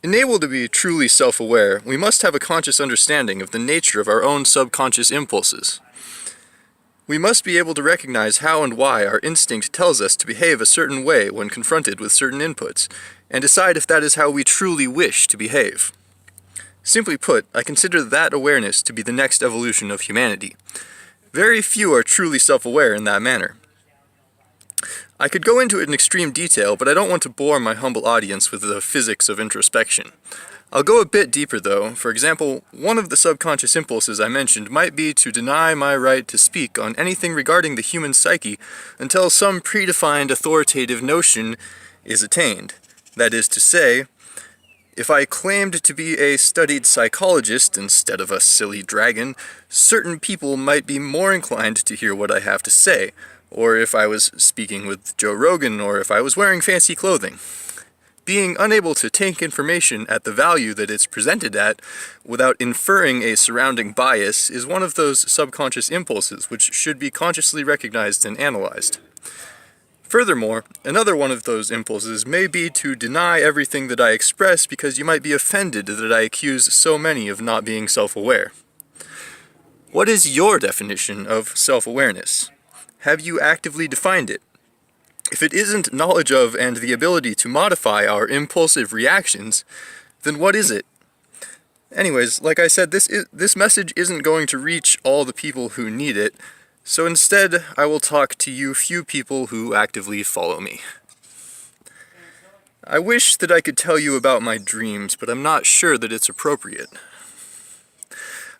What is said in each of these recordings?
Enabled to be truly self-aware, we must have a conscious understanding of the nature of our own subconscious impulses. We must be able to recognize how and why our instinct tells us to behave a certain way when confronted with certain inputs, and decide if that is how we truly wish to behave. Simply put, I consider that awareness to be the next evolution of humanity. Very few are truly self-aware in that manner. I could go into it in extreme detail, but I don't want to bore my humble audience with the physics of introspection. I'll go a bit deeper though. For example, one of the subconscious impulses I mentioned might be to deny my right to speak on anything regarding the human psyche until some predefined authoritative notion is attained. That is to say, if I claimed to be a studied psychologist instead of a silly dragon, certain people might be more inclined to hear what I have to say, or if I was speaking with Joe Rogan, or if I was wearing fancy clothing. Being unable to take information at the value that it's presented at without inferring a surrounding bias is one of those subconscious impulses which should be consciously recognized and analyzed. Furthermore, another one of those impulses may be to deny everything that I express because you might be offended that I accuse so many of not being self-aware. What is your definition of self-awareness? Have you actively defined it? If it isn't knowledge of and the ability to modify our impulsive reactions, then what is it? Anyways, like I said, this message isn't going to reach all the people who need it, so instead I will talk to you few people who actively follow me. I wish that I could tell you about my dreams, but I'm not sure that it's appropriate.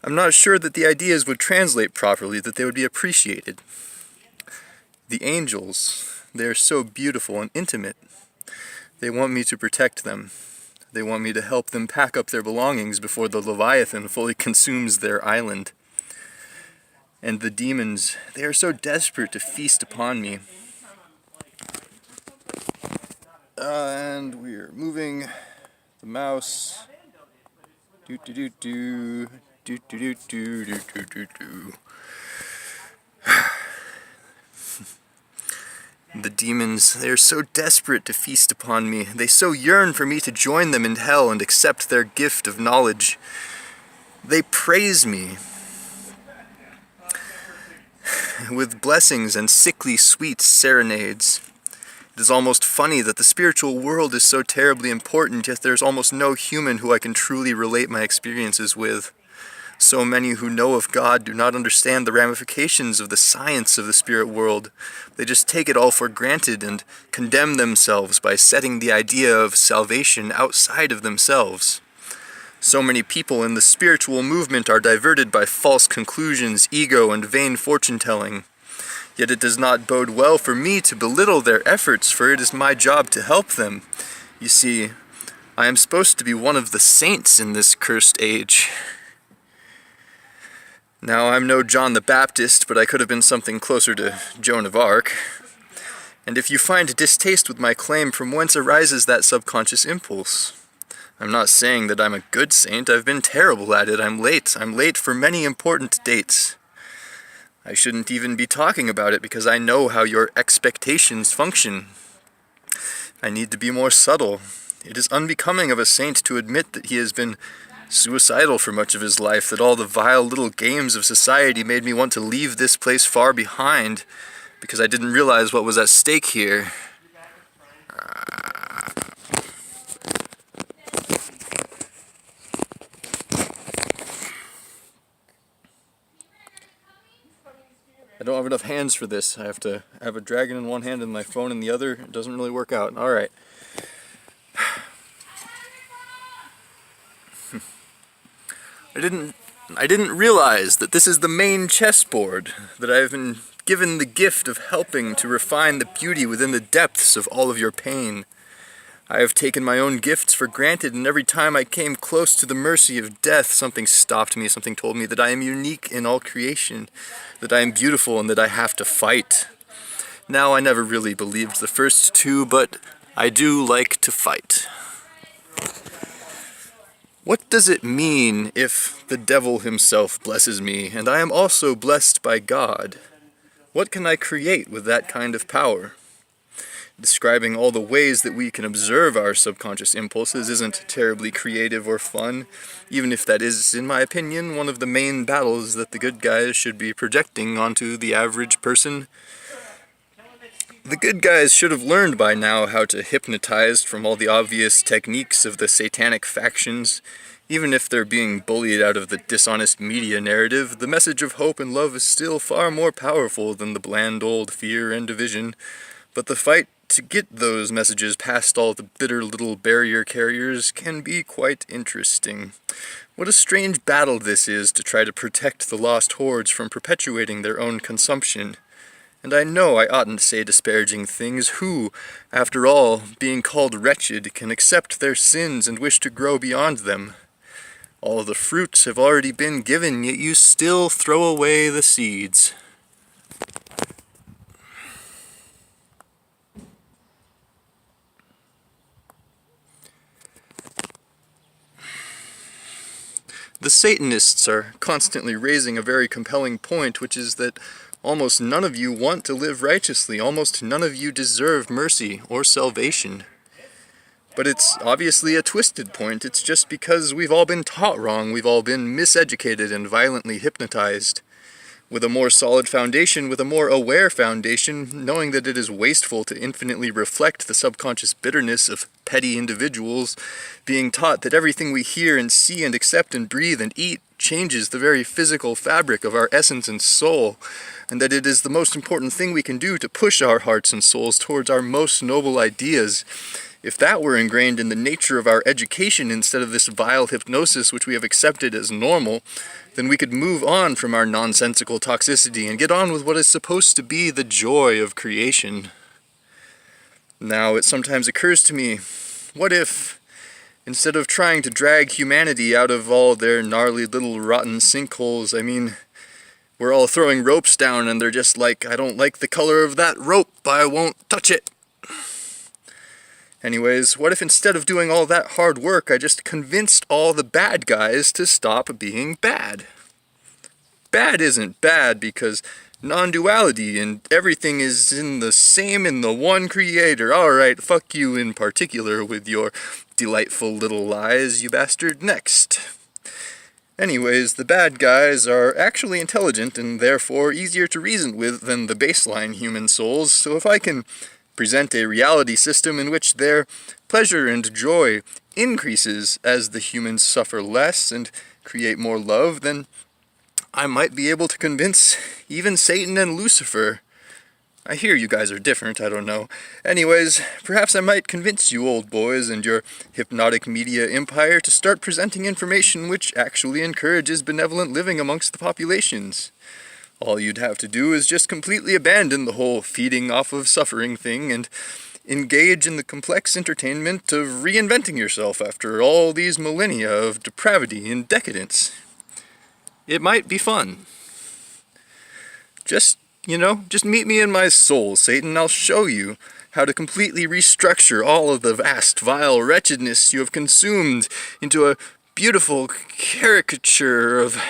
I'm not sure that the ideas would translate properly, that they would be appreciated. The angels, they are so beautiful and intimate. They want me to protect them. They want me to help them pack up their belongings before the Leviathan fully consumes their island. And the demons, they are so desperate to feast upon me. And we're moving the mouse. Do do do do do do do do do do do. The demons, they are so desperate to feast upon me. They so yearn for me to join them in hell and accept their gift of knowledge. They praise me with blessings and sickly sweet serenades. It is almost funny that the spiritual world is so terribly important, yet there's almost no human who I can truly relate my experiences with. So many who know of God do not understand the ramifications of the science of the spirit world. They just take it all for granted and condemn themselves by setting the idea of salvation outside of themselves. So many people in the spiritual movement are diverted by false conclusions, ego, and vain fortune-telling. Yet it does not bode well for me to belittle their efforts, for it is my job to help them. You see, I am supposed to be one of the saints in this cursed age. Now, I'm no John the Baptist, but I could have been something closer to Joan of Arc. And if you find distaste with my claim, from whence arises that subconscious impulse? I'm not saying that I'm a good saint. I've been terrible at it. I'm late for many important dates. I shouldn't even be talking about it because I know how your expectations function. I need to be more subtle. It is unbecoming of a saint to admit that he has been suicidal for much of his life, that all the vile little games of society made me want to leave this place far behind because I didn't realize what was at stake here. I don't have enough hands for this. I have to have a dragon in one hand and my phone in the other. It doesn't really work out. Alright. I didn't realize that this is the main chessboard, that I've been given the gift of helping to refine the beauty within the depths of all of your pain. I have taken my own gifts for granted, and every time I came close to the mercy of death, something stopped me, something told me that I am unique in all creation, that I am beautiful and that I have to fight. Now, I never really believed the first two, but I do like to fight. What does it mean if the devil himself blesses me, and I am also blessed by God? What can I create with that kind of power? describing all the ways that we can observe our subconscious impulses isn't terribly creative or fun, even if that is, in my opinion, one of the main battles that the good guys should be projecting onto the average person. The good guys should have learned by now how to hypnotize from all the obvious techniques of the satanic factions. Even if they're being bullied out of the dishonest media narrative, the message of hope and love is still far more powerful than the bland old fear and division. But the fight to get those messages past all the bitter little barrier carriers can be quite interesting. What a strange battle this is to try to protect the lost hordes from perpetuating their own consumption. And I know I oughtn't say disparaging things. Who, after all, being called wretched, can accept their sins and wish to grow beyond them? All the fruits have already been given, yet you still throw away the seeds. The Satanists are constantly raising a very compelling point, which is that almost none of you want to live righteously. Almost none of you deserve mercy or salvation. But it's obviously a twisted point. It's just because we've all been taught wrong. We've all been miseducated and violently hypnotized. With a more solid foundation, with a more aware foundation, knowing that it is wasteful to infinitely reflect the subconscious bitterness of petty individuals, being taught that everything we hear and see and accept and breathe and eat changes the very physical fabric of our essence and soul, and that it is the most important thing we can do to push our hearts and souls towards our most noble ideas. If that were ingrained in the nature of our education instead of this vile hypnosis which we have accepted as normal, then we could move on from our nonsensical toxicity and get on with what is supposed to be the joy of creation. Now, it sometimes occurs to me, what if, instead of trying to drag humanity out of all their gnarly little rotten sinkholes, we're all throwing ropes down and they're just like, I don't like the color of that rope, I won't touch it. Anyways, what if instead of doing all that hard work, I just convinced all the bad guys to stop being bad? Bad isn't bad because non-duality and everything is in the one creator. Alright, fuck you in particular with your delightful little lies, you bastard. Next. Anyways, the bad guys are actually intelligent and therefore easier to reason with than the baseline human souls, so if I can present a reality system in which their pleasure and joy increases as the humans suffer less and create more love, then I might be able to convince even Satan and Lucifer. I hear you guys are different, I don't know. Anyways, perhaps I might convince you old boys and your hypnotic media empire to start presenting information which actually encourages benevolent living amongst the populations. All you'd have to do is just completely abandon the whole feeding off of suffering thing and engage in the complex entertainment of reinventing yourself after all these millennia of depravity and decadence. It might be fun. Just meet me in my soul, Satan. I'll show you how to completely restructure all of the vast, vile wretchedness you have consumed into a beautiful caricature of